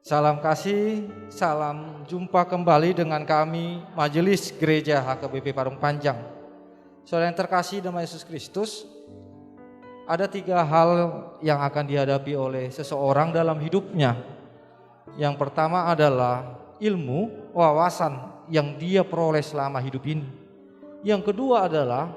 Salam kasih, salam jumpa kembali dengan kami Majelis Gereja HKBP Parung Panjang. Saudara yang terkasih dalam Yesus Kristus, ada 3 hal yang akan dihadapi oleh seseorang dalam hidupnya. Yang pertama adalah ilmu, wawasan yang dia peroleh selama hidup ini. Yang kedua adalah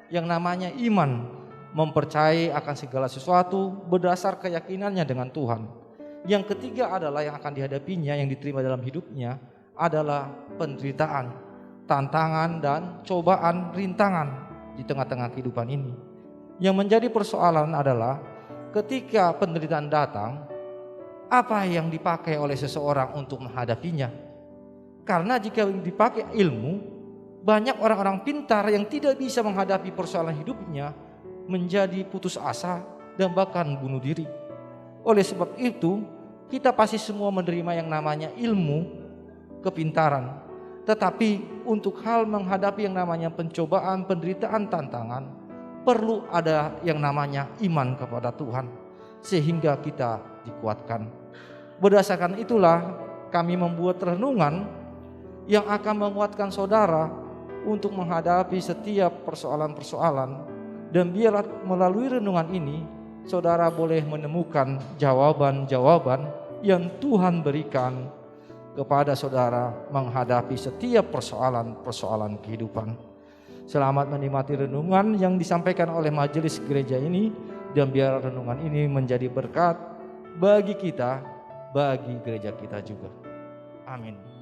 yang namanya iman, mempercayai akan segala sesuatu berdasar keyakinannya dengan Tuhan. Yang ketiga adalah yang akan dihadapinya, yang diterima dalam hidupnya adalah penderitaan, tantangan dan cobaan, rintangan di tengah-tengah kehidupan ini. Yang menjadi persoalan adalah ketika penderitaan datang, apa yang dipakai oleh seseorang untuk menghadapinya. Karena jika dipakai ilmu, banyak orang-orang pintar yang tidak bisa menghadapi persoalan hidupnya menjadi putus asa dan bahkan bunuh diri. Oleh sebab itu, kita pasti semua menerima yang namanya ilmu, kepintaran. Tetapi untuk hal menghadapi yang namanya pencobaan, penderitaan, tantangan, perlu ada yang namanya iman kepada Tuhan, sehingga kita dikuatkan. Berdasarkan itulah kami membuat renungan yang akan menguatkan saudara untuk menghadapi setiap persoalan-persoalan. Dan biarlah melalui renungan ini saudara boleh menemukan jawaban-jawaban yang Tuhan berikan kepada saudara menghadapi setiap persoalan-persoalan kehidupan. Selamat menikmati renungan yang disampaikan oleh majelis gereja ini, dan biar renungan ini menjadi berkat bagi kita, bagi gereja kita juga. Amin.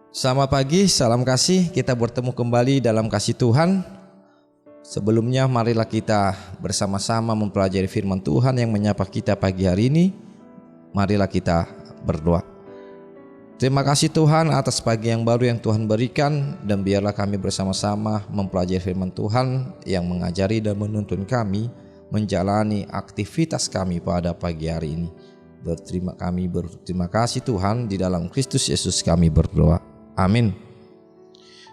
Selamat pagi, salam kasih. Kita bertemu kembali dalam kasih Tuhan. Sebelumnya marilah kita bersama-sama mempelajari firman Tuhan yang menyapa kita pagi hari ini. Marilah kita berdoa. Terima kasih Tuhan atas pagi yang baru yang Tuhan berikan, dan biarlah kami bersama-sama mempelajari firman Tuhan yang mengajari dan menuntun kami menjalani aktivitas kami pada pagi hari ini. Berterima kasih Tuhan, di dalam Kristus Yesus kami berdoa. Amin.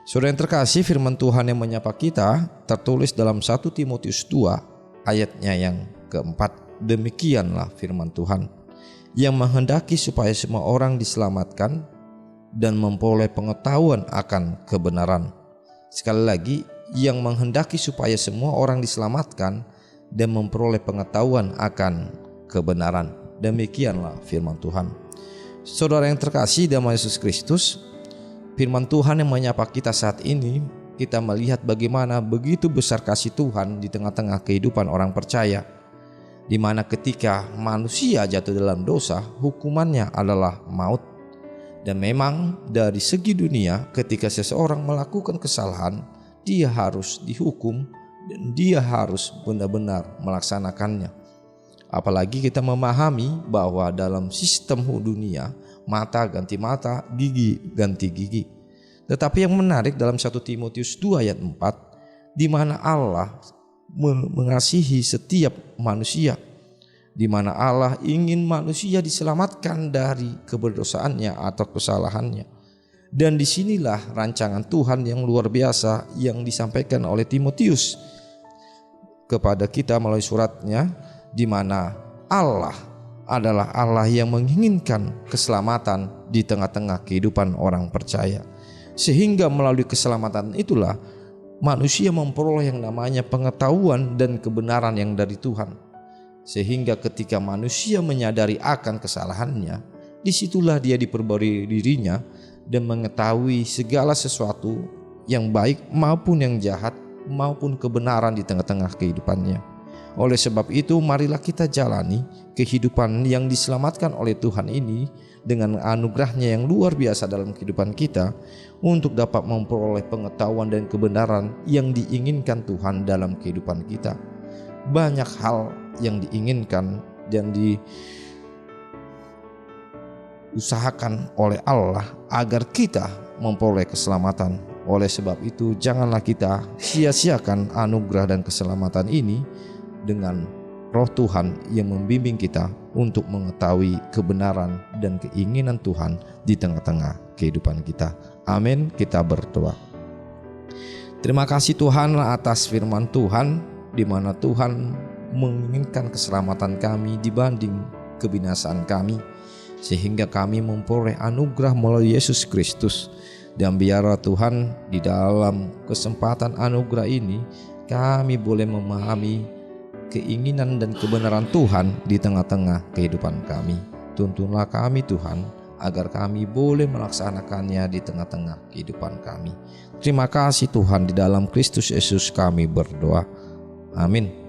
Saudara yang terkasih, firman Tuhan yang menyapa kita tertulis dalam 1 Timotius 2 ayatnya yang keempat. Demikianlah firman Tuhan yang menghendaki supaya semua orang diselamatkan dan memperoleh pengetahuan akan kebenaran. Sekali lagi, yang menghendaki supaya semua orang diselamatkan dan memperoleh pengetahuan akan kebenaran. Demikianlah firman Tuhan. Saudara yang terkasih dalam Yesus Kristus, firman Tuhan yang menyapa kita saat ini, kita melihat bagaimana begitu besar kasih Tuhan di tengah-tengah kehidupan orang percaya, di mana ketika manusia jatuh dalam dosa, hukumannya adalah maut. Dan memang dari segi dunia, ketika seseorang melakukan kesalahan, dia harus dihukum dan dia harus benar-benar melaksanakannya. Apalagi kita memahami bahwa dalam sistem dunia, mata ganti mata, gigi ganti gigi. Tetapi yang menarik dalam 1 Timotius 2 ayat 4, di mana Allah mengasihi setiap manusia, di mana Allah ingin manusia diselamatkan dari keberdosaannya atau kesalahannya. Dan disinilah rancangan Tuhan yang luar biasa yang disampaikan oleh Timotius kepada kita melalui suratnya, di mana Allah adalah Allah yang menginginkan keselamatan di tengah-tengah kehidupan orang percaya. Sehingga melalui keselamatan itulah manusia memperoleh yang namanya pengetahuan dan kebenaran yang dari Tuhan. Sehingga ketika manusia menyadari akan kesalahannya, disitulah dia diperbarui dirinya dan mengetahui segala sesuatu yang baik maupun yang jahat, maupun kebenaran di tengah-tengah kehidupannya. Oleh sebab itu, marilah kita jalani kehidupan yang diselamatkan oleh Tuhan ini dengan anugerahnya yang luar biasa dalam kehidupan kita, untuk dapat memperoleh pengetahuan dan kebenaran yang diinginkan Tuhan dalam kehidupan kita. Banyak hal yang diinginkan dan diusahakan oleh Allah agar kita memperoleh keselamatan. Oleh sebab itu, janganlah kita sia-siakan anugerah dan keselamatan ini dengan Roh Tuhan yang membimbing kita untuk mengetahui kebenaran dan keinginan Tuhan di tengah-tengah kehidupan kita. Amin. Kita berdoa. Terima kasih Tuhan atas firman Tuhan, di mana Tuhan menginginkan keselamatan kami dibanding kebinasaan kami, sehingga kami memperoleh anugerah melalui Yesus Kristus. Dan biarlah Tuhan di dalam kesempatan anugerah ini kami boleh memahami keinginan dan kebenaran Tuhan di tengah-tengah kehidupan kami. Tuntunlah kami Tuhan, agar kami boleh melaksanakannya di tengah-tengah kehidupan kami. Terima kasih Tuhan, di dalam Kristus Yesus kami berdoa. Amin.